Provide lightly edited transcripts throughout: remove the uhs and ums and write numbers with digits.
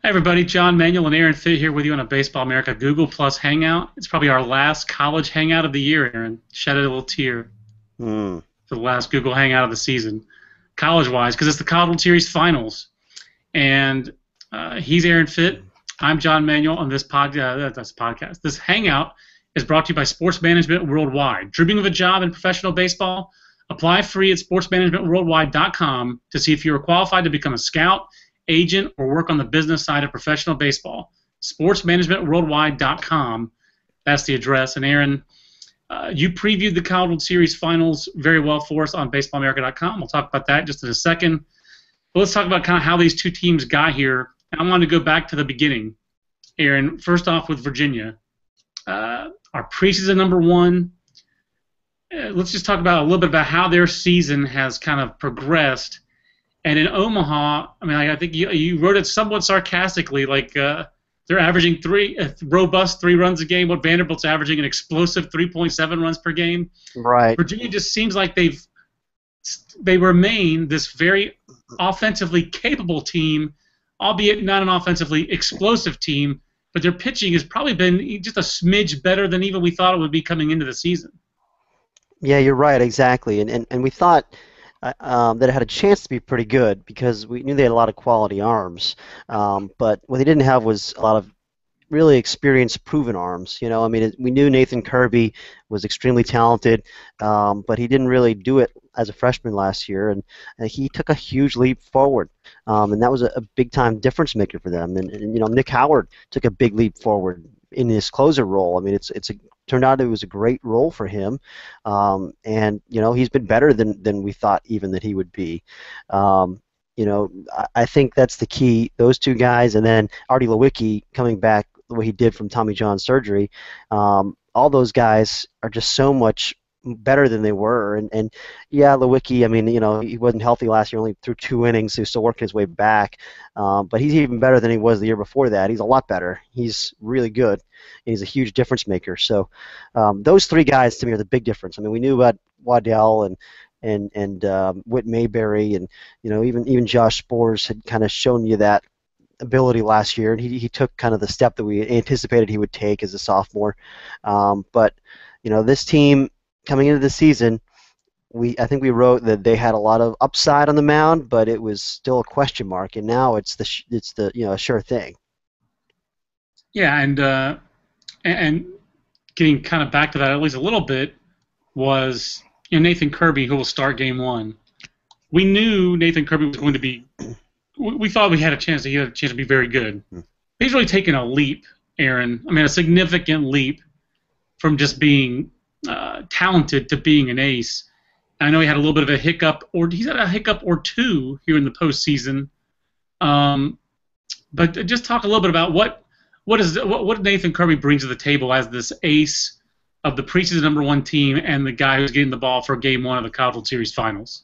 Hi everybody, John Manuel and Aaron Fitt here with you on a Baseball America Google Plus Hangout. It's probably our last college hangout of the year, Aaron. Shed a little tear Hmm. for the last Google Hangout of the season, college-wise, because it's the College World Series Finals. And he's Aaron Fitt. I'm John Manuel on this podcast. This hangout is brought to you by Sports Management Worldwide. Dreaming of a job in professional baseball? Apply free at sportsmanagementworldwide.com to see if you are qualified to become a scout, agent, or work on the business side of professional baseball. Sportsmanagementworldwide.com. That's the address. And Aaron, you previewed the College World Series Finals very well for us on baseballamerica.com. We'll talk about that just in a second. But let's talk about kind of how these two teams got here. And I want to go back to the beginning. Aaron, first off with Virginia. Our preseason number one. Let's just talk about a little bit about how their season has kind of progressed. And in Omaha, I mean, I think you wrote it somewhat sarcastically, like they're averaging robust 3 runs a game. What Vanderbilt's averaging an explosive 3.7 runs per game. Right. Virginia just seems like they remain this very offensively capable team, albeit not an offensively explosive team. But their pitching has probably been just a smidge better than even we thought it would be coming into the season. Yeah, you're right, exactly. And we thought that it had a chance to be pretty good because we knew they had a lot of quality arms. But what they didn't have was a lot of really experienced, proven arms. You know, I mean, we knew Nathan Kirby was extremely talented, but he didn't really do it as a freshman last year, and he took a huge leap forward, and that was a big-time difference maker for them. And you know, Nick Howard took a big leap forward in his closer role. I mean, turned out it was a great role for him, and you know, he's been better than we thought even that he would be. You know, I think that's the key. Those two guys, and then Artie Lewicki coming back the way he did from Tommy John surgery. All those guys are just so much better than they were. And yeah, Lewicki, I mean, you know, he wasn't healthy last year, only threw 2 innings, so he's still working his way back. But he's even better than he was the year before that. He's a lot better. He's really good, and he's a huge difference maker. So those three guys, to me, are the big difference. I mean, we knew about Waddell and Whit Mayberry, and you know, even Josh Spores had kind of shown you that ability last year, and he took kind of the step that we anticipated he would take as a sophomore. But you know, this team coming into the season, I think we wrote that they had a lot of upside on the mound, but it was still a question mark, and now it's the you know, a sure thing. Yeah, and getting kind of back to that at least a little bit was, you know, Nathan Kirby, who will start game one. We knew Nathan Kirby was going to be. We thought he had a chance to be very good. He's really taken a leap, Aaron. I mean, a significant leap from just being talented to being an ace. I know he had a little bit of a hiccup, or he's had a hiccup or two here in the postseason. But just talk a little bit about what Nathan Kirby brings to the table as this ace of the preseason number one team and the guy who's getting the ball for game one of the College World Series Finals.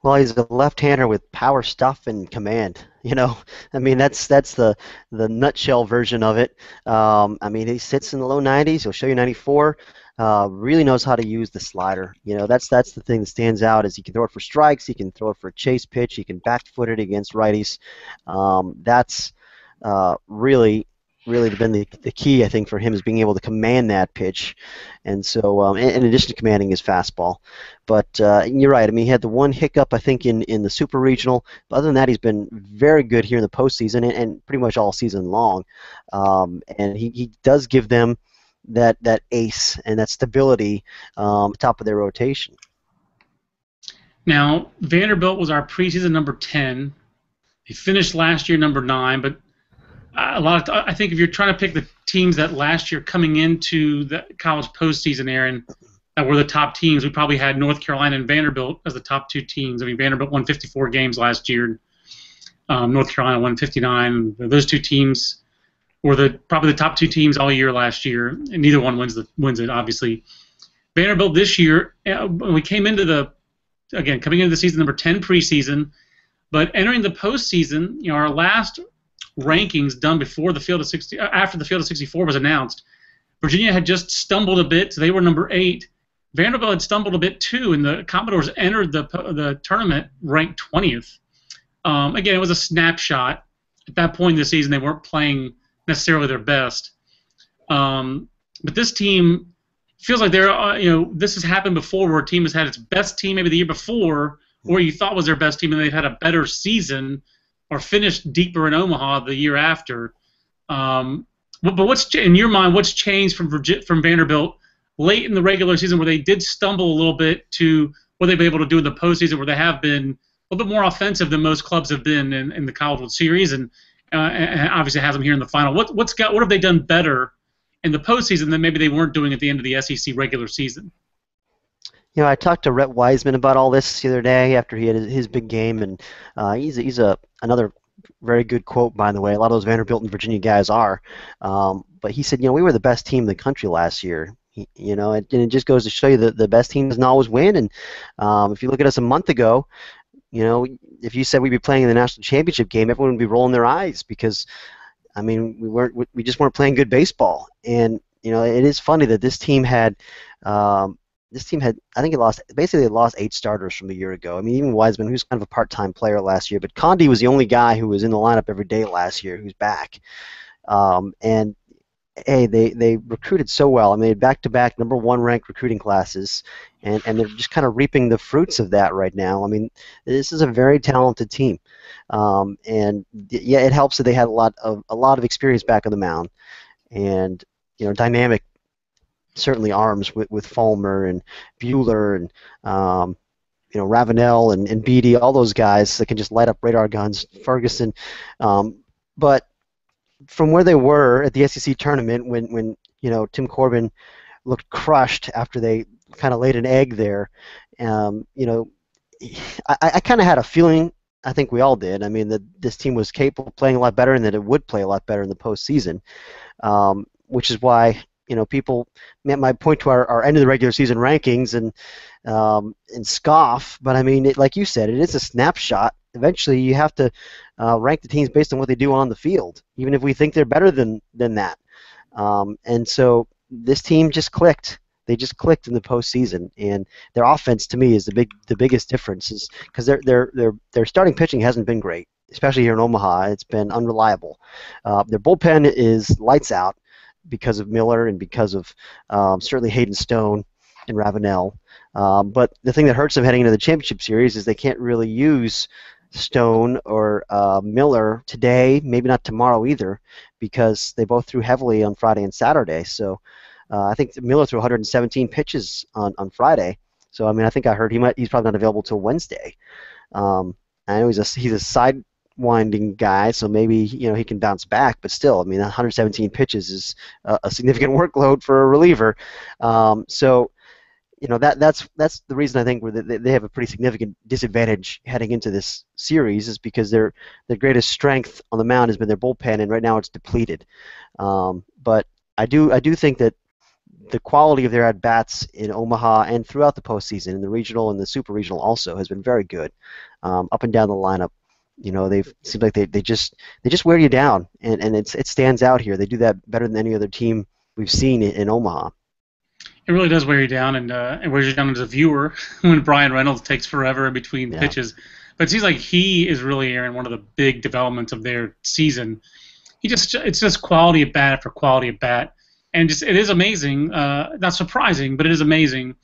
Well, he's a left-hander with power stuff and command. You know, I mean, that's the nutshell version of it. I mean, he sits in the low 90s. He'll show you 94. Really knows how to use the slider. You know, that's the thing that stands out is he can throw it for strikes. He can throw it for a chase pitch. He can back-foot it against righties. That's really been the key, I think, for him is being able to command that pitch. And so, in addition to commanding his fastball. But you're right. I mean, he had the one hiccup, I think, in the Super Regional. But other than that, he's been very good here in the postseason and pretty much all season long. And he does give them that ace and that stability top of their rotation. Now, Vanderbilt was our preseason number 10. He finished last year number 9, but I think if you're trying to pick the teams that last year coming into the college postseason, Aaron, that were the top teams, we probably had North Carolina and Vanderbilt as the top two teams. I mean, Vanderbilt won 54 games last year. North Carolina won 59. Those two teams were probably the top two teams all year last year, and neither one wins it, obviously. Vanderbilt this year, we came into coming into the season number 10 preseason, but entering the postseason, you know, our last rankings done before after the Field of 64 was announced, Virginia had just stumbled a bit, so they were number 8. Vanderbilt had stumbled a bit too, and the Commodores entered the tournament ranked 20th. Again, it was a snapshot, at that point in the season they weren't playing necessarily their best. But this team feels like they're, this has happened before where a team has had its best team maybe the year before, or you thought was their best team, and they've had a better season or finished deeper in Omaha the year after. But what's in your mind? What's changed from Vanderbilt late in the regular season, where they did stumble a little bit, to what they've been able to do in the postseason, where they have been a little bit more offensive than most clubs have been in the College World Series, and obviously has them here in the final. What have they done better in the postseason than maybe they weren't doing at the end of the SEC regular season? I talked to Rhett Wiseman about all this the other day after he had his big game, and he's another very good quote, by the way. A lot of those Vanderbilt and Virginia guys are, but he said, we were the best team in the country last year. And it just goes to show you that the best team doesn't always win. And if you look at us a month ago, if you said we'd be playing in the national championship game, everyone would be rolling their eyes because, we just weren't playing good baseball. And it is funny that this team had. I think it lost 8 starters from a year ago. Even Wiseman, who's kind of a part-time player last year, but Condi was the only guy who was in the lineup every day last year who's back. And hey, they recruited so well. They had back-to-back number 1 ranked recruiting classes, and they're just kind of reaping the fruits of that right now. This is a very talented team, and yeah, it helps that they had a lot of experience back on the mound, and dynamic. Certainly arms with Fulmer and Bueller and Ravenel and Beatty, all those guys that can just light up radar guns. Ferguson, but from where they were at the SEC tournament when Tim Corbin looked crushed after they kind of laid an egg there, I kind of had a feeling. I think we all did. That this team was capable of playing a lot better and that it would play a lot better in the postseason, which is why. People might point to our end of the regular season rankings and scoff, but like you said, it is a snapshot. Eventually, you have to rank the teams based on what they do on the field, even if we think they're better than that. And so this team just clicked. They just clicked in the postseason, and their offense to me is the biggest difference, is because their starting pitching hasn't been great, especially here in Omaha. It's been unreliable. Their bullpen is lights out, because of Miller and because of certainly Hayden Stone and Ravenel. But the thing that hurts them heading into the championship series is they can't really use Stone or Miller today, maybe not tomorrow either, because they both threw heavily on Friday and Saturday. So I think Miller threw 117 pitches on Friday. So I think I heard he's probably not available till Wednesday. I know he's a side-winding guy, so maybe he can bounce back, but still, 117 pitches is a significant workload for a reliever. So that's the reason I think they have a pretty significant disadvantage heading into this series, is because their greatest strength on the mound has been their bullpen, and right now it's depleted. But I do think that the quality of their at-bats in Omaha and throughout the postseason, in the regional and the super regional also, has been very good, up and down the lineup. Seem like they just wear you down, and it stands out here. They do that better than any other team we've seen in Omaha. It really does wear you down, and wears you down as a viewer when Brian Reynolds takes forever in between pitches. But it seems like he is really, Aaron, one of the big developments of their season. It's just quality at bat after quality at bat, and it is amazing. Not surprising, but it is amazing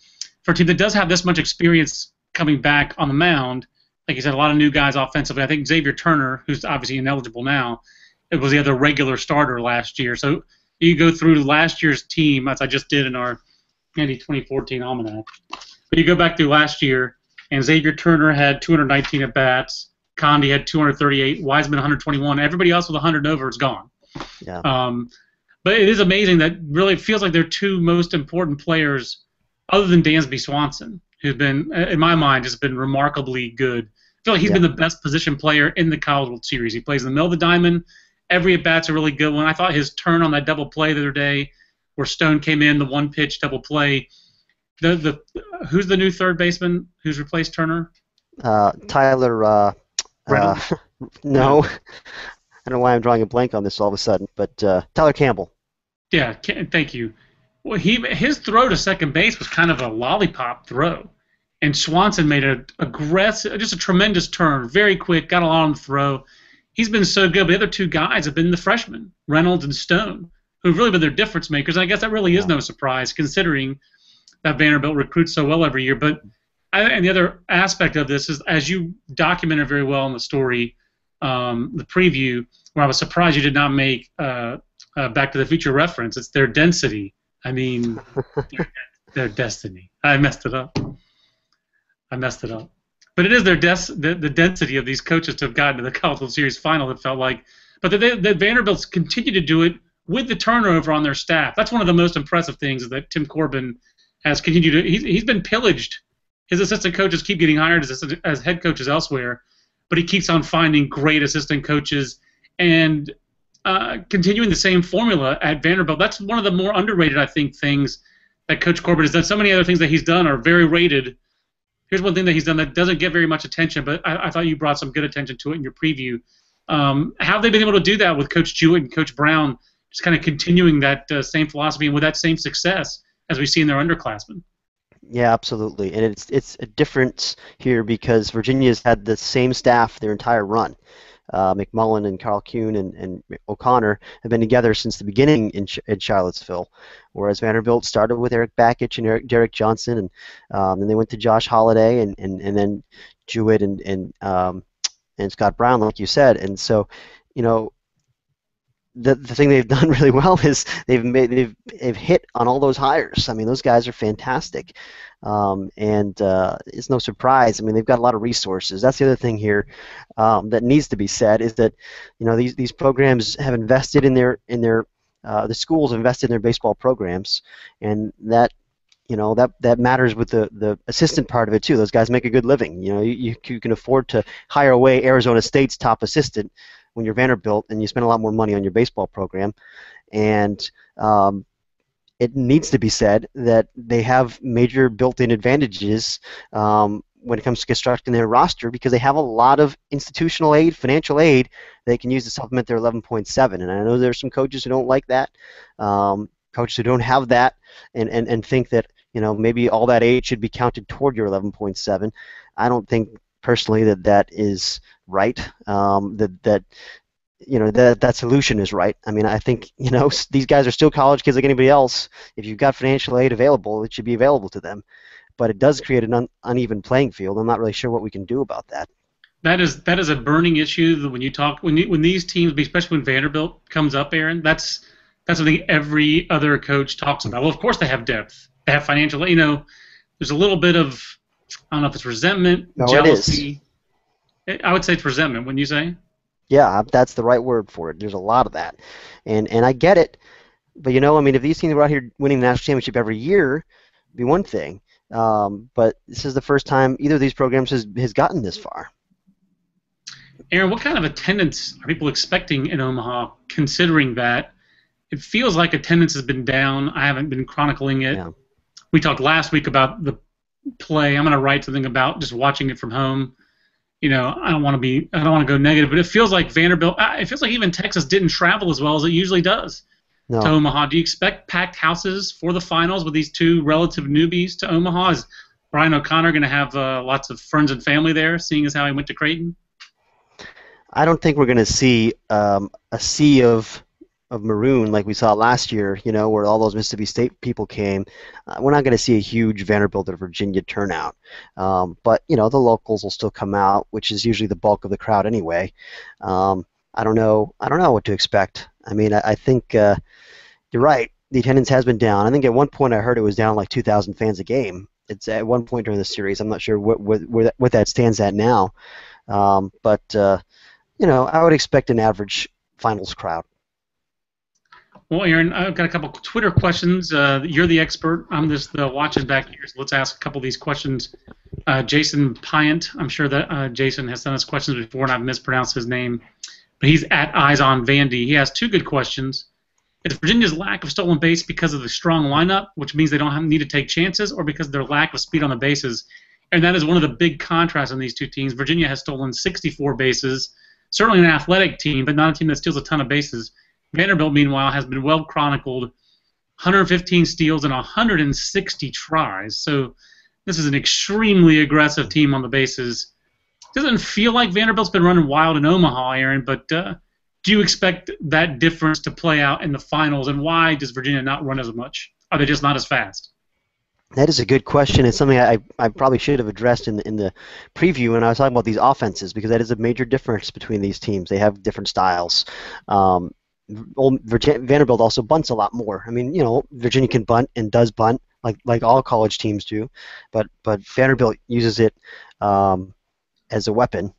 for a team that does have this much experience coming back on the mound. Like you said, a lot of new guys offensively. I think Xavier Turner, who's obviously ineligible now, it was the other regular starter last year. So you go through last year's team, as I just did in our Andy 2014 Almanac. But you go back through last year, and Xavier Turner had 219 at-bats. Condi had 238. Wiseman 121. Everybody else with 100 and over is gone. Yeah. But it is amazing that really it feels like their two most important players, other than Dansby Swanson, who's been, in my mind, has been remarkably good. I feel like he's been the best position player in the College World Series. He plays in the middle of the diamond. Every at-bat's a really good one. I thought his turn on that double play the other day, where Stone came in, the one-pitch double play. Who's the new third baseman who's replaced Turner? Tyler. No. I don't know why I'm drawing a blank on this all of a sudden, but Tyler Campbell. Yeah, thank you. Well, his throw to second base was kind of a lollipop throw, and Swanson made an aggressive, just a tremendous turn, very quick, got a lot on the throw. he's been so good. But the other two guys have been the freshmen, Reynolds and Stone, who've really been their difference makers. And I guess that really is no surprise considering that Vanderbilt recruits so well every year. But and the other aspect of this is, as you documented very well in the story, the preview, where I was surprised you did not make Back to the Future reference. It's their density. I mean, their destiny. I messed it up. But it is the density of these coaches to have gotten to the College World Series final, it felt like. But the Vanderbilts continue to do it with the turnover on their staff. That's one of the most impressive things, is that Tim Corbin has continued to. He's been pillaged. His assistant coaches keep getting hired as head coaches elsewhere, but he keeps on finding great assistant coaches and continuing the same formula at Vanderbilt. That's one of the more underrated, I think, things that Coach Corbin has done. So many other things that he's done are very rated. Here's one thing that he's done that doesn't get very much attention, but I thought you brought some good attention to it in your preview. How have they been able to do that with Coach Jewett and Coach Brown, just kind of continuing that same philosophy and with that same success as we see in their underclassmen? Yeah, absolutely, and it's a difference here because Virginia's had the same staff their entire run. McMullen and Carl Kuhn and O'Connor have been together since the beginning in Charlottesville, whereas Vanderbilt started with Eric Bakich and Derek Johnson, and then they went to Josh Holliday and then Jewett and Scott Brown, like you said. And so, you know, the thing they've done really well is they've hit on all those hires. I mean, those guys are fantastic, and it's no surprise. I mean, they've got a lot of resources. That's the other thing here that needs to be said, is that, you know, these programs have invested in the schools have invested in their baseball programs, and that, you know, that matters with the assistant part of it too. Those guys make a good living. You know, you can afford to hire away Arizona State's top assistant when you're Vanderbilt, and you spend a lot more money on your baseball program. And it needs to be said that they have major built-in advantages when it comes to constructing their roster, because they have a lot of institutional aid, financial aid, they can use to supplement their 11.7. And I know there's some coaches who don't like that, coaches who don't have that, and think that, you know, maybe all that aid should be counted toward your 11.7. I don't think personally that is right. That solution is right. I mean, I think, you know, these guys are still college kids like anybody else. If you've got financial aid available, it should be available to them. But it does create an uneven playing field. I'm not really sure what we can do about that. That is a burning issue. When these teams, especially when Vanderbilt comes up, Aaron, that's something every other coach talks about. Well, of course they have depth. They have financial. You know, there's a little bit of, I don't know if it's resentment, jealousy. I would say it's resentment, wouldn't you say? Yeah, that's the right word for it. There's a lot of that, and I get it. But, you know, I mean, if these teams were out here winning the national championship every year, it'd be one thing. But this is the first time either of these programs has gotten this far. Aaron, what kind of attendance are people expecting in Omaha, considering that it feels like attendance has been down? I haven't been chronicling it. Yeah. We talked last week about the play. I'm going to write something about just watching it from home. You know, I don't want to go negative, but it feels like Vanderbilt, it feels like even Texas didn't travel as well as it usually does to Omaha. Do you expect packed houses for the finals with these two relative newbies to Omaha? Is Brian O'Connor going to have lots of friends and family there, seeing as how he went to Creighton? I don't think we're going to see a sea of maroon like we saw last year, you know, where all those Mississippi State people came. We're not going to see a huge Vanderbilt or Virginia turnout. But, you know, the locals will still come out, which is usually the bulk of the crowd anyway. I don't know what to expect. I mean, I think you're right. The attendance has been down. I think at one point I heard it was down like 2,000 fans a game. It's at one point during the series. I'm not sure what that stands at now. But you know, I would expect an average finals crowd. Well, Aaron, I've got a couple Twitter questions. You're the expert. I'm just watching back here, so let's ask a couple of these questions. Jason Pyant, I'm sure that Jason has sent us questions before, and I've mispronounced his name, but he's at Eyes on Vandy. He has two good questions. Is Virginia's lack of stolen base because of the strong lineup, which means they don't need to take chances, or because of their lack of speed on the bases? And that is one of the big contrasts in these two teams. Virginia has stolen 64 bases, certainly an athletic team, but not a team that steals a ton of bases. Vanderbilt, meanwhile, has been well chronicled, 115 steals and 160 tries. So this is an extremely aggressive team on the bases. doesn't feel like Vanderbilt's been running wild in Omaha, Aaron. But do you expect that difference to play out in the finals? And why does Virginia not run as much? Are they just not as fast? That is a good question. It's something I probably should have addressed in the preview when I was talking about these offenses, because that is a major difference between these teams. They have different styles. Um, Vanderbilt also bunts a lot more. I mean, Virginia can bunt and does bunt like all college teams do, but Vanderbilt uses it as a weapon,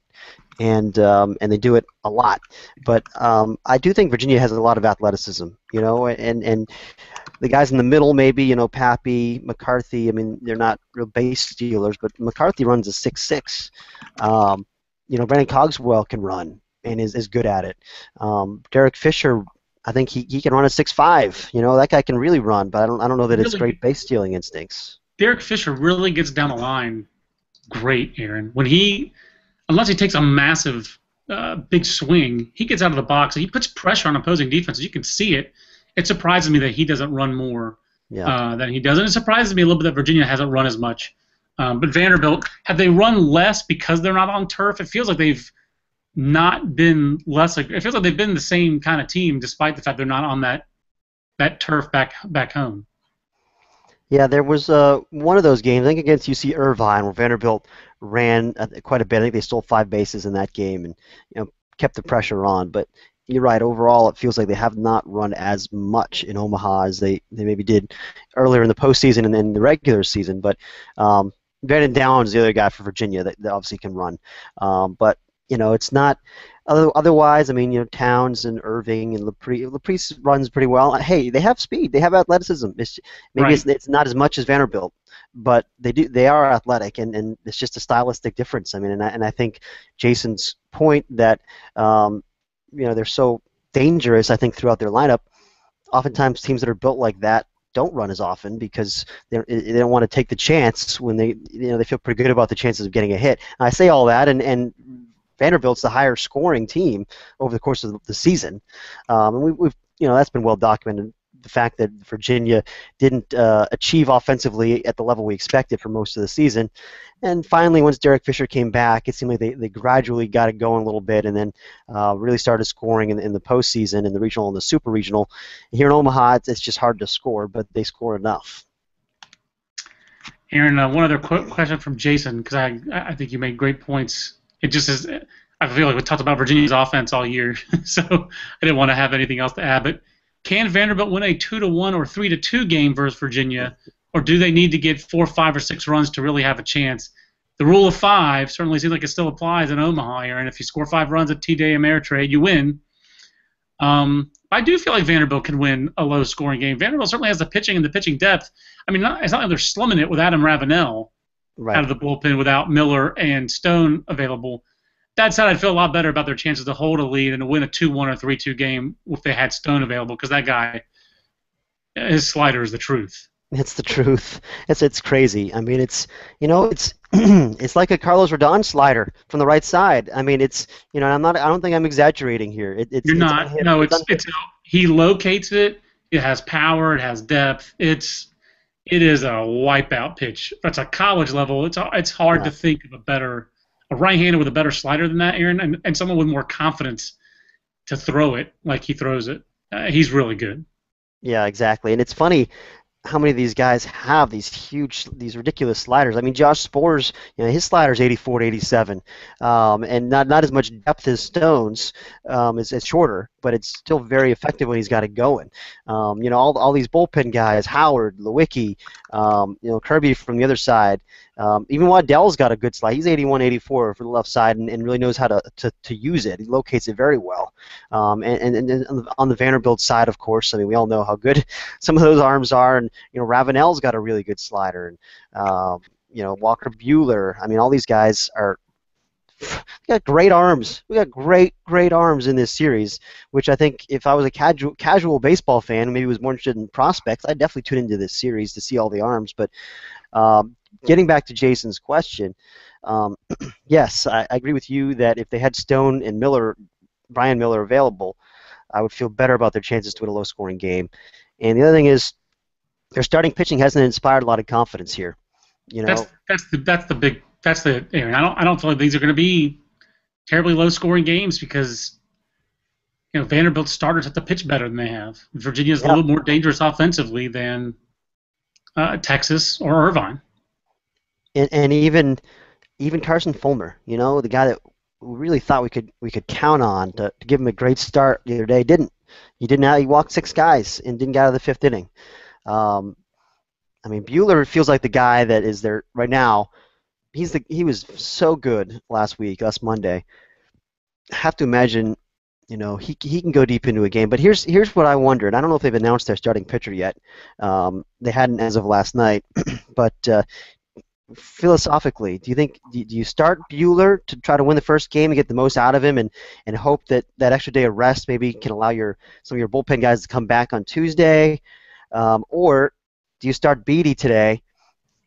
and they do it a lot. But I do think Virginia has a lot of athleticism, and the guys in the middle, maybe, Pappy, McCarthy. I mean, they're not real base stealers, but McCarthy runs a 6'6". Brandon Cogswell can run and is good at it. Derek Fisher, I think he can run a 6'5". That guy can really run, but I don't know that it's great base stealing instincts. Derek Fisher really gets down the line great, Aaron. Unless he takes a massive big swing, he gets out of the box and he puts pressure on opposing defenses. You can see it. It surprises me that he doesn't run more than he does. And it surprises me a little bit that Virginia hasn't run as much. But Vanderbilt, have they run less because they're not on turf? It feels like they've not been less. It feels like they've been the same kind of team despite the fact they're not on that turf back home. Yeah, there was one of those games, I think against UC Irvine, where Vanderbilt ran quite a bit. I think they stole 5 bases in that game and kept the pressure on. But you're right. Overall, it feels like they have not run as much in Omaha as they maybe did earlier in the postseason and then the regular season. But Brandon Downs is the other guy for Virginia that obviously can run. But it's not. Otherwise, I mean, Towns and Irving and Laprise runs pretty well. Hey, they have speed. They have athleticism. It's not as much as Vanderbilt, but they are athletic, and it's just a stylistic difference. I mean, and I think Jason's point that they're so dangerous, I think, throughout their lineup. Oftentimes, teams that are built like that don't run as often because they don't want to take the chance when they feel pretty good about the chances of getting a hit. And I say all that, and Vanderbilt's the higher scoring team over the course of the season, and we've that's been well documented. The fact that Virginia didn't achieve offensively at the level we expected for most of the season, and finally, once Derek Fisher came back, it seemed like they gradually got it going a little bit, and then really started scoring in the postseason, in the regional and the super regional. Here in Omaha, it's just hard to score, but they score enough. Aaron, one other question from Jason, because I think you made great points. It just is. I feel like we talked about Virginia's offense all year, so I didn't want to have anything else to add. But can Vanderbilt win a 2-1 or 3-2 game versus Virginia, or do they need to get 4, 5, or 6 runs to really have a chance? The rule of 5 certainly seems like it still applies in Omaha, Aaron. If you score 5 runs at T-Day Ameritrade, you win. I do feel like Vanderbilt can win a low-scoring game. Vanderbilt certainly has the pitching and the pitching depth. I mean, it's not like they're slumming it with Adam Ravenel out of the bullpen without Miller and Stone available. That said, I'd feel a lot better about their chances to hold a lead and to win a 2-1 or 3-2 game if they had Stone available, because that guy, his slider is the truth. It's the truth. It's crazy. I mean, it's it's like a Carlos Rodon slider from the right side. I mean, I don't think I'm exaggerating here. You're not. No, he locates it. It has power. It has depth. It is a wipeout pitch. That's a college level. It's hard to think of a right-hander with a better slider than that, Aaron, and someone with more confidence to throw it like he throws it. He's really good. Yeah, exactly. And it's funny how many of these guys have these ridiculous sliders. I mean, Josh Spore's, his slider's 84 to 87, and not as much depth as Stone's. It's shorter, but it's still very effective when he's got it going. All these bullpen guys, Howard, Lewicki, Kirby from the other side. Even Waddell's got a good slide. He's 81, 84 for the left side, and really knows how to use it. He locates it very well. And on the Vanderbilt side, of course, I mean, we all know how good some of those arms are. And Ravenel's got a really good slider, and Walker Buehler. I mean, all these guys got great arms. We got great arms in this series, which I think if I was a casual baseball fan, maybe was more interested in prospects, I'd definitely tune into this series to see all the arms. But getting back to Jason's question, yes, I agree with you that if they had Stone and Brian Miller available, I would feel better about their chances to win a low-scoring game. And the other thing is, their starting pitching hasn't inspired a lot of confidence here. That's the big that's the Aaron. I don't feel like these are going to be terribly low scoring games because Vanderbilt's starters have to pitch better than they have. Virginia's a Yeah, little more dangerous offensively than Texas or Irvine. and even Carson Fulmer, the guy that we really thought we could count on to give him a great start the other day, didn't. He didn't. He walked six guys and didn't get out of the fifth inning. Um, I mean, Bueller feels like the guy that is there right now. He was so good last Monday. I have to imagine, he can go deep into a game. But here's what I wondered. I don't know if they've announced their starting pitcher yet. They hadn't as of last night, but philosophically, do you start Bueller to try to win the first game and get the most out of him, and hope that that extra day of rest maybe can allow some of your bullpen guys to come back on Tuesday, or do you start Beatty today,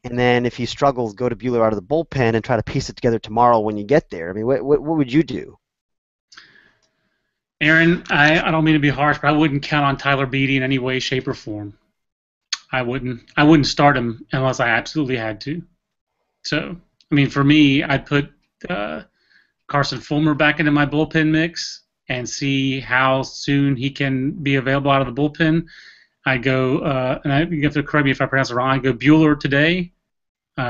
and then if he struggles, go to Bueller out of the bullpen and try to piece it together tomorrow when you get there? I mean, what would you do? Aaron, I don't mean to be harsh, but I wouldn't count on Tyler Beatty in any way, shape, or form. I wouldn't start him unless I absolutely had to. So, I mean, for me, I'd put Carson Fulmer back into my bullpen mix and see how soon he can be available out of the bullpen. I go, and you have to correct me if I pronounce it wrong. I go Bueller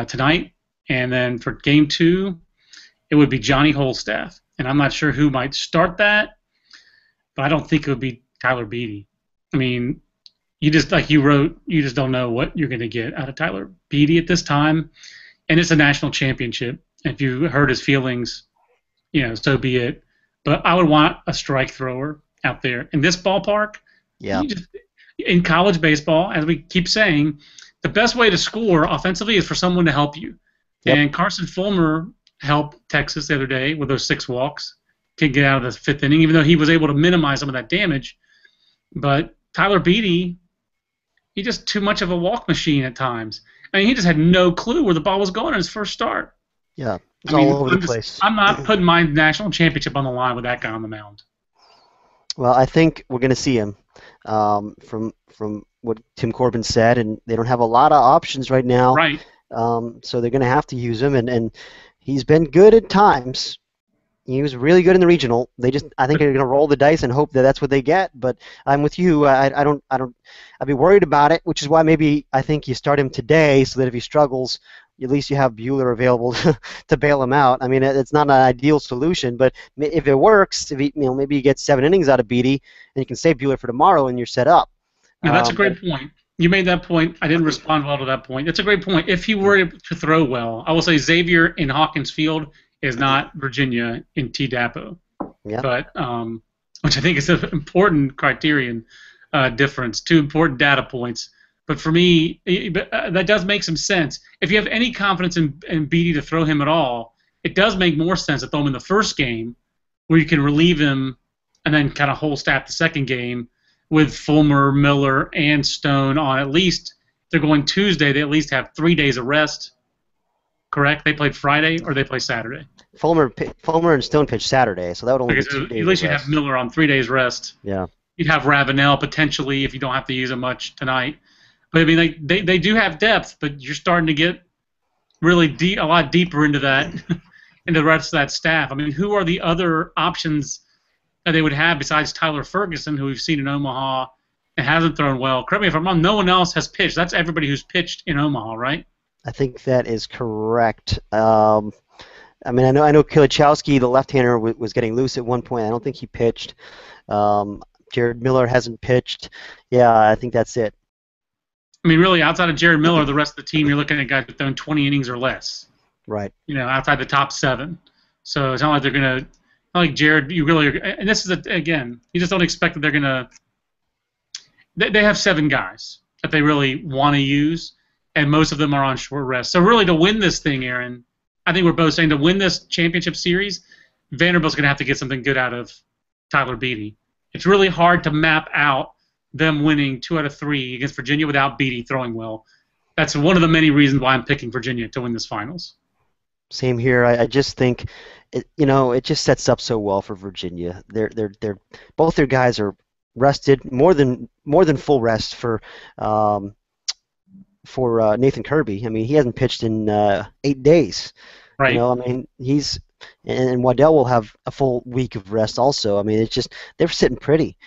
tonight, and then for game 2, it would be Johnny Holstaff, and I'm not sure who might start that, but I don't think it would be Tyler Beatty. I mean, you just like you wrote, you just don't know what you're going to get out of Tyler Beatty at this time, and it's a national championship. If you hurt his feelings, so be it. But I would want a strike thrower out there in this ballpark. Yeah. In college baseball, as we keep saying, the best way to score offensively is for someone to help you. Yep. And Carson Fulmer helped Texas the other day with those 6 walks, can get out of the 5th inning, even though he was able to minimize some of that damage. But Tyler Beatty, he's just too much of a walk machine at times. I mean, he just had no clue where the ball was going in his first start. Yeah, it's all over the place. I'm not putting my national championship on the line with that guy on the mound. Well, I think we're going to see him from what Tim Corbin said, and they don't have a lot of options right now. Right. So they're going to have to use him, and he's been good at times. He was really good in the regional. I think they're going to roll the dice and hope that that's what they get. But I'm with you. I'd be worried about it, which is why maybe I think you start him today, so that if he struggles, at least you have Bueller available to bail him out. I mean, it's not an ideal solution, but if it works, maybe you get 7 innings out of Beatty, and you can save Bueller for tomorrow, and you're set up. Now, that's a great point. You made that point. I didn't respond well to that point. That's a great point. If he were to throw well, I will say Xavier in Hawkins Field is not Virginia in T-Dapo. Yeah. But which I think is an important criterion difference, 2 important data points. But for me, that does make some sense. If you have any confidence in Beatty to throw him at all, it does make more sense to throw him in the first game where you can relieve him and then kind of whole staff the second game with Fulmer, Miller, and Stone on. At least they're going Tuesday. They at least have 3 days of rest. Correct? They played Friday or they play Saturday? Fulmer and Stone pitched Saturday, so that would only be 2 days. At least you'd have Miller on 3 days rest. Yeah. You'd have Ravenel potentially if you don't have to use him much tonight. But I mean, they do have depth, but you're starting to get really a lot deeper into that, into the rest of that staff. I mean, who are the other options that they would have besides Tyler Ferguson, who we've seen in Omaha and hasn't thrown well? Correct me if I'm wrong. No one else has pitched. That's everybody who's pitched in Omaha, right? I think that is correct. I mean, I know Kulichowski, the left-hander, was getting loose at one point. I don't think he pitched. Jared Miller hasn't pitched. Yeah, I think that's it. I mean, really, outside of Jared Miller, the rest of the team, you're looking at guys who've thrown 20 innings or less. Right. Outside the top 7. So it's not like they're going to, not like Jared, you really are, and this is, again, you just don't expect that they're going to, they have 7 guys that they really want to use, and most of them are on short rest. So really, to win this thing, Aaron, I think we're both saying to win this championship series, Vanderbilt's going to have to get something good out of Tyler Beatty. It's really hard to map out them winning 2 out of 3 against Virginia without Beatty throwing well. That's one of the many reasons why I'm picking Virginia to win this finals. Same here. I just think, it just sets up so well for Virginia. They're both their guys are rested, more than full rest for Nathan Kirby. I mean, he hasn't pitched in 8 days. You Right. know, I mean, and Waddell will have a full week of rest also. I mean, it's just they're sitting pretty,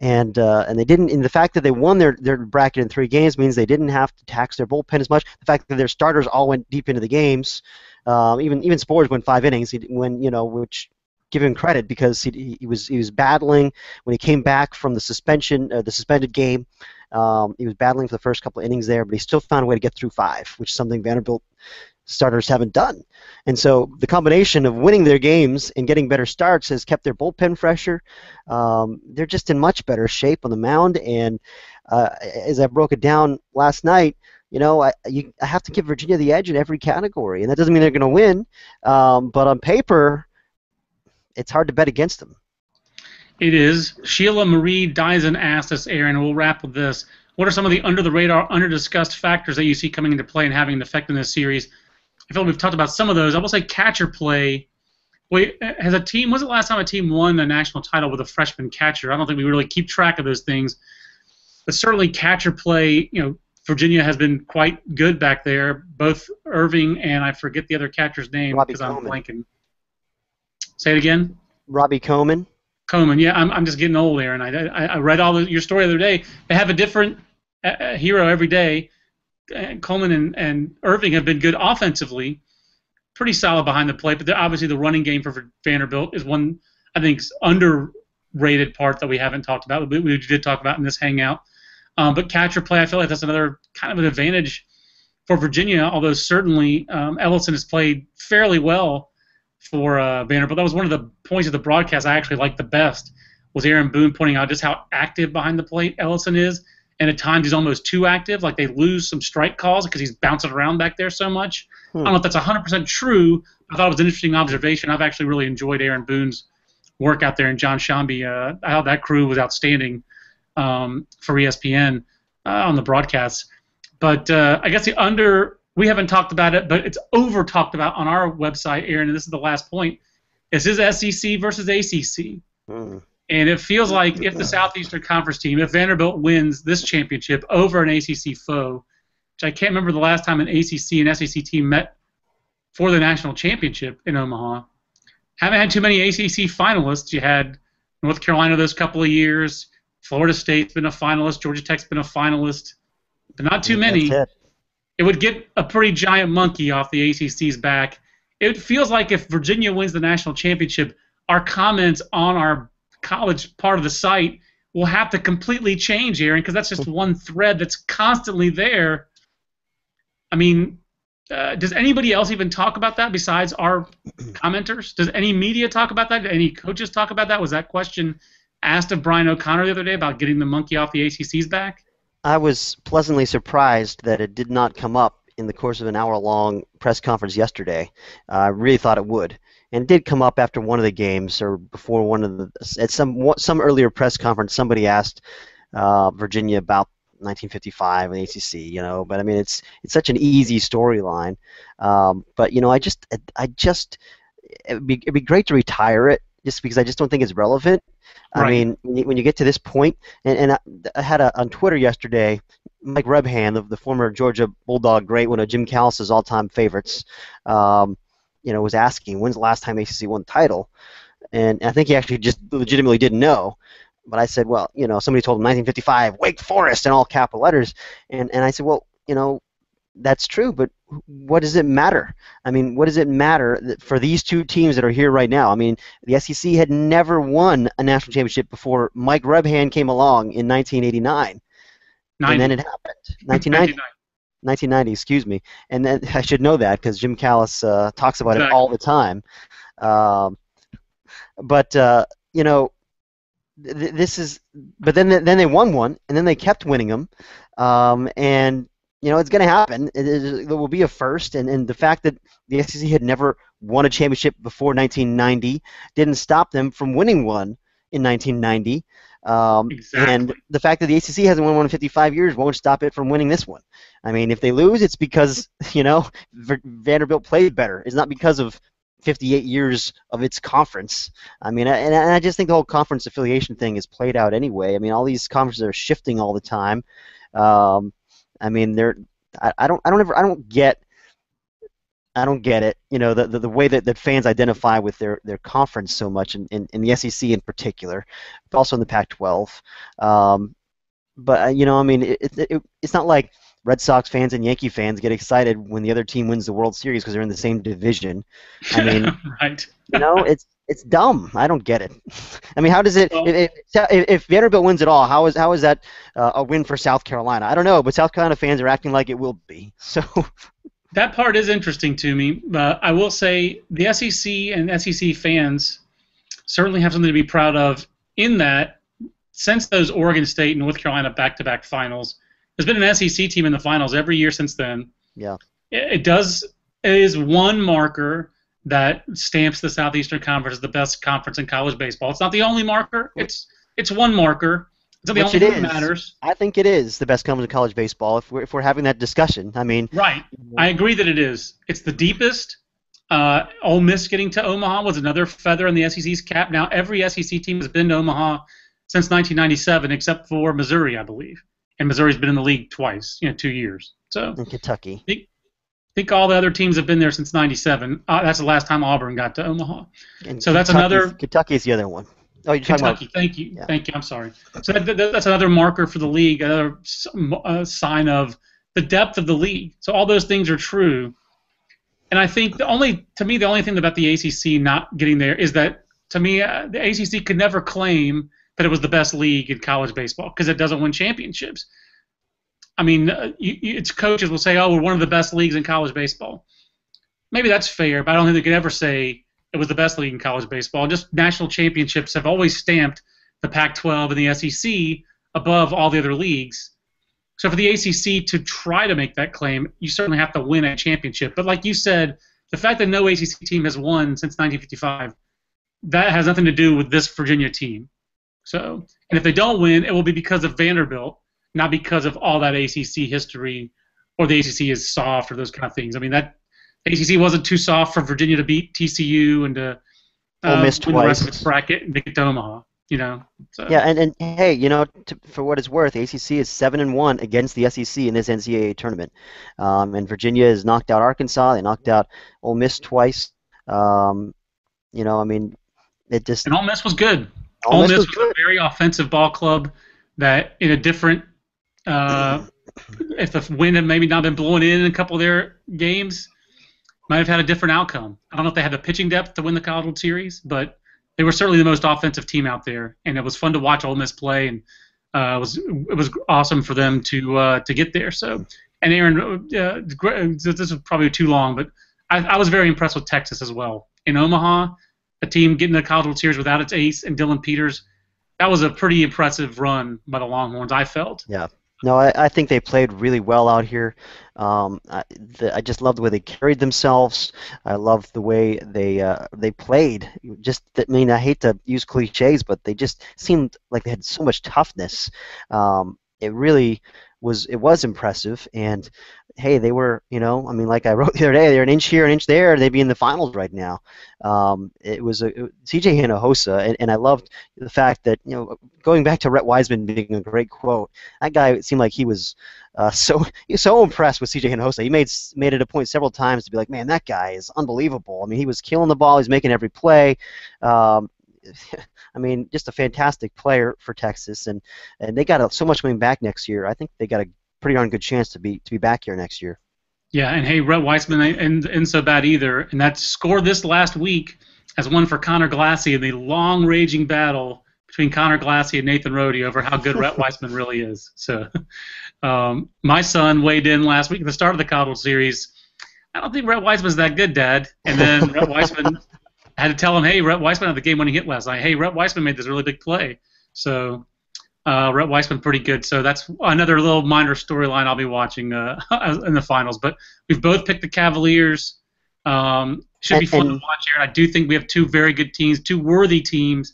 and they didn't. And the fact that they won their bracket in 3 games means they didn't have to tax their bullpen as much. The fact that their starters all went deep into the games, even Spores went 5 innings. Which give him credit because he was battling when he came back from the suspended game. He was battling for the first couple of innings there, but he still found a way to get through 5, which is something Vanderbilt starters haven't done. And so the combination of winning their games and getting better starts has kept their bullpen fresher. They're just in much better shape on the mound. And as I broke it down last night, I have to give Virginia the edge in every category. And that doesn't mean they're going to win. But on paper, it's hard to bet against them. It is. Sheila Marie Dyson asked us, Aaron, and we'll wrap with this. What are some of the under-the-radar, under-discussed factors that you see coming into play and having an effect in this series? I feel like we've talked about some of those. I will say catcher play. Wait, was it last time a team won the national title with a freshman catcher? I don't think we really keep track of those things. But certainly catcher play, Virginia has been quite good back there. Both Irving and I forget the other catcher's name because I'm blanking. Say it again. Robbie Coleman. Coleman, yeah, I'm just getting old, Aaron. I read your story the other day. They have a different hero every day. Coleman and Irving have been good offensively, pretty solid behind the plate, but obviously the running game for Vanderbilt is one I think underrated part that we haven't talked about. We did talk about in this hangout. But catcher play, I feel like that's another kind of an advantage for Virginia, although certainly Ellison has played fairly well for Vanderbilt. That was one of the points of the broadcast I actually liked the best, was Aaron Boone pointing out just how active behind the plate Ellison is, and at times he's almost too active, like they lose some strike calls because he's bouncing around back there so much. I don't know if that's 100% true. I thought it was an interesting observation. I've actually really enjoyed Aaron Boone's work out there, and John Shambi, how that crew was outstanding for ESPN on the broadcasts. But I guess we haven't talked about it, but it's over talked about on our website, Aaron, and this is the last point. This is SEC versus ACC. And it feels like if the Southeastern Conference team, if Vanderbilt wins this championship over an ACC foe, which I can't remember the last time an ACC and SEC team met for the national championship in Omaha. Haven't had too many ACC finalists. You had North Carolina those couple of years. Florida State's been a finalist. Georgia Tech's been a finalist. But not too many. It would get a pretty giant monkey off the ACC's back. It feels like if Virginia wins the national championship, our comments on our college part of the site will have to completely change, Aaron, because that's just one thread that's constantly there. I mean, does anybody else even talk about that besides our commenters? Does any media talk about that? Do any coaches talk about that? Was that question asked of Brian O'Connor the other day about getting the monkey off the ACC's back? I was pleasantly surprised that it did not come up in the course of an hour-long press conference yesterday. I really thought it would. And it did come up after one of the games or before one of the – at some earlier press conference, somebody asked Virginia about 1955 and ACC, But, I mean, it's such an easy storyline. But, it'd be great to retire it just because I just don't think it's relevant. Right. I mean, when you get to this point, and I had on Twitter yesterday, Mike Rebhand, the former Georgia Bulldog great, one of Jim Callis' all-time favorites, was asking, when's the last time ACC won the title? And I think he actually just legitimately didn't know. But I said, well, somebody told him 1955, Wake Forest, in all capital letters. And I said, well, that's true, but what does it matter? I mean, what does it matter for these two teams that are here right now? I mean, the SEC had never won a national championship before Mike Rebhand came along in 1989. 90. And then it happened. 1990, excuse me. And then I should know that because Jim Callis talks about it all the time. This is. But then they won one, and then they kept winning them, and it's going to happen. There will be a first, and the fact that the SEC had never won a championship before 1990 didn't stop them from winning one in 1990. Exactly. And the fact that the ACC hasn't won one in 55 years won't stop it from winning this one. I mean, if they lose, it's because Vanderbilt played better. It's not because of 58 years of its conference. I mean, and I just think the whole conference affiliation thing is played out anyway. I mean, all these conferences are shifting all the time. I mean, I don't get. I don't get it. The way that fans identify with their conference so much, in the SEC in particular, but also in the Pac-12. But I mean, it's not like Red Sox fans and Yankee fans get excited when the other team wins the World Series because they're in the same division. I mean, Right. it's dumb. I don't get it. I mean, how does it? Well, If Vanderbilt wins it all, how is that a win for South Carolina? I don't know, but South Carolina fans are acting like it will be. So that part is interesting to me. I will say the SEC and SEC fans certainly have something to be proud of in that since those Oregon State and North Carolina back-to-back finals, there's been an SEC team in the finals every year since then. yeah, It is one marker that stamps the Southeastern Conference as the best conference in college baseball. It's not the only marker. It's one marker. It's not the which only it thing that is. matters. I think it is the best conference in college baseball. If we're having that discussion, I mean, Right. I agree that it is. It's the deepest. Ole Miss getting to Omaha was another feather in the SEC's cap. Now every SEC team has been to Omaha since 1997, except for Missouri, I believe. And Missouri's been in the league twice, 2 years. So in Kentucky. I think all the other teams have been there since '97. That's the last time Auburn got to Omaha. And So that's another Kentucky's the other one. Oh, you're talking Kentucky. about. Thank you. Yeah. Thank you. I'm sorry. So that's another marker for the league, another sign of the depth of the league. So all those things are true. And I think the only thing about the ACC not getting there is that, to me, the ACC could never claim that it was the best league in college baseball because it doesn't win championships. I mean, its coaches will say, "Oh, we're one of the best leagues in college baseball." Maybe that's fair, but I don't think they could ever say it was the best league in college baseball. Just national championships have always stamped the Pac-12 and the SEC above all the other leagues. So for the ACC to try to make that claim, you certainly have to win a championship. But like you said, the fact that no ACC team has won since 1955, that has nothing to do with this Virginia team. So, and if they don't win, it will be because of Vanderbilt, not because of all that ACC history or the ACC is soft or those kind of things. I mean, that ACC wasn't too soft for Virginia to beat TCU and to Ole Miss win the rest of twice. its bracket and make it to Omaha. So. Yeah, and hey, for what it's worth, ACC is 7-1 against the SEC in this NCAA tournament, and Virginia has knocked out Arkansas. They knocked out Ole Miss twice. I mean, it just And Ole Miss was good. Ole Miss was was good. a very offensive ball club that, in a different, if the wind had maybe not been blowing in a couple of their games, might have had a different outcome. I don't know if they had the pitching depth to win the College World Series, but they were certainly the most offensive team out there, and it was fun to watch Ole Miss play, and it was awesome for them to get there. So, and Aaron, this is probably too long, but I was very impressed with Texas as well. In Omaha, a team getting the College World Series without its ace and Dylan Peters, that was a pretty impressive run by the Longhorns, I felt. Yeah. No, I think they played really well out here. I just love the way they carried themselves. I love the way they played. I hate to use cliches, but they just seemed like they had so much toughness. It really was impressive. And hey, they were, I mean, like I wrote the other day, they're an inch here, an inch there. They'd be in the finals right now. It was C.J. Hinojosa, and I loved the fact that, going back to Rhett Wiseman being a great quote, that guy, it seemed like he was so impressed with C.J. Hinojosa. He made it a point several times to be like, man, that guy is unbelievable. I mean, he was killing the ball. He's making every play. I mean, just a fantastic player for Texas, and they got so much coming back next year. I think they got a pretty darn good chance to be back here next year. Yeah, and hey, Rhett Weissman ain't so bad either. And that score this last week as one for Connor Glassy in the long-raging battle between Connor Glassy and Nathan Rohde over how good Rhett Weissman really is. So, my son weighed in last week at the start of the College World Series. I don't think Rhett Weissman's that good, Dad. And then Rhett Weissman had to tell him, hey, Rhett Weissman had the game-winning hit last night. Hey, Rhett Weissman made this really big play. So, Rhett Weissman pretty good. So that's another little minor storyline I'll be watching in the finals. But we've both picked the Cavaliers. Should be fun to watch here. And I do think we have two very good teams, two worthy teams,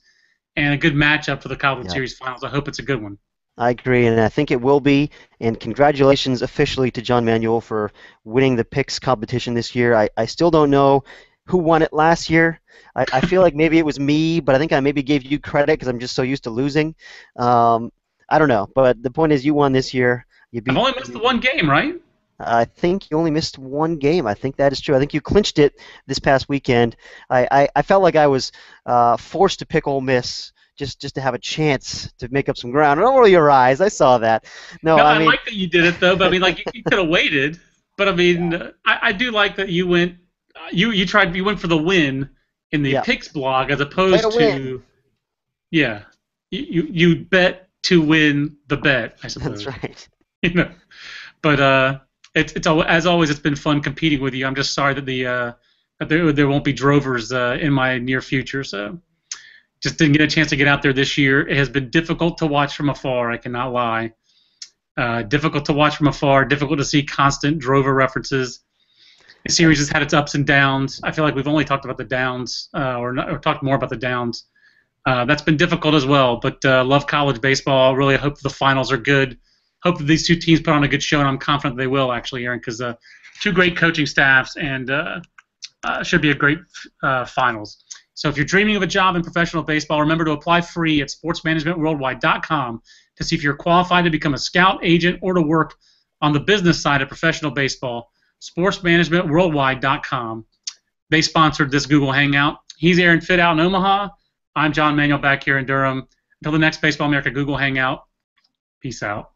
and a good matchup for the College World Series finals. I hope it's a good one. I agree, and I think it will be. And congratulations officially to John Manuel for winning the picks competition this year. I still don't know who won it last year. I feel like maybe it was me, but I think I maybe gave you credit because I'm just so used to losing. I don't know, but the point is you won this year. I've only missed the one game, right? I think you only missed one game. I think that is true. I think you clinched it this past weekend. I felt like I was forced to pick Ole Miss just to have a chance to make up some ground. Don't roll your eyes. I saw that. No, No, I I mean, like that you did it though. But I mean, like you could have waited. But I mean, I do like that you went. You went for the win in the yeah, picks blog as play to opposed win. to yeah. You bet to win the bet, I That's suppose. right. You know. But as always, it's been fun competing with you. I'm just sorry that there won't be drovers in my near future. So just didn't get a chance to get out there this year. It has been difficult to watch from afar. I cannot lie. Difficult to watch from afar. Difficult to see constant drover references. The series has had its ups and downs. I feel like we've only talked about the downs, or talked more about the downs. That's been difficult as well. But love college baseball. Really hope the finals are good. Hope that these two teams put on a good show, and I'm confident they will actually, Aaron, because two great coaching staffs and should be a great finals. So if you're dreaming of a job in professional baseball, remember to apply free at sportsmanagementworldwide.com to see if you're qualified to become a scout, agent, or to work on the business side of professional baseball. Sportsmanagementworldwide.com. They sponsored this Google Hangout. He's Aaron Fitt out in Omaha. I'm John Manuel back here in Durham. Until the next Baseball America Google Hangout, peace out.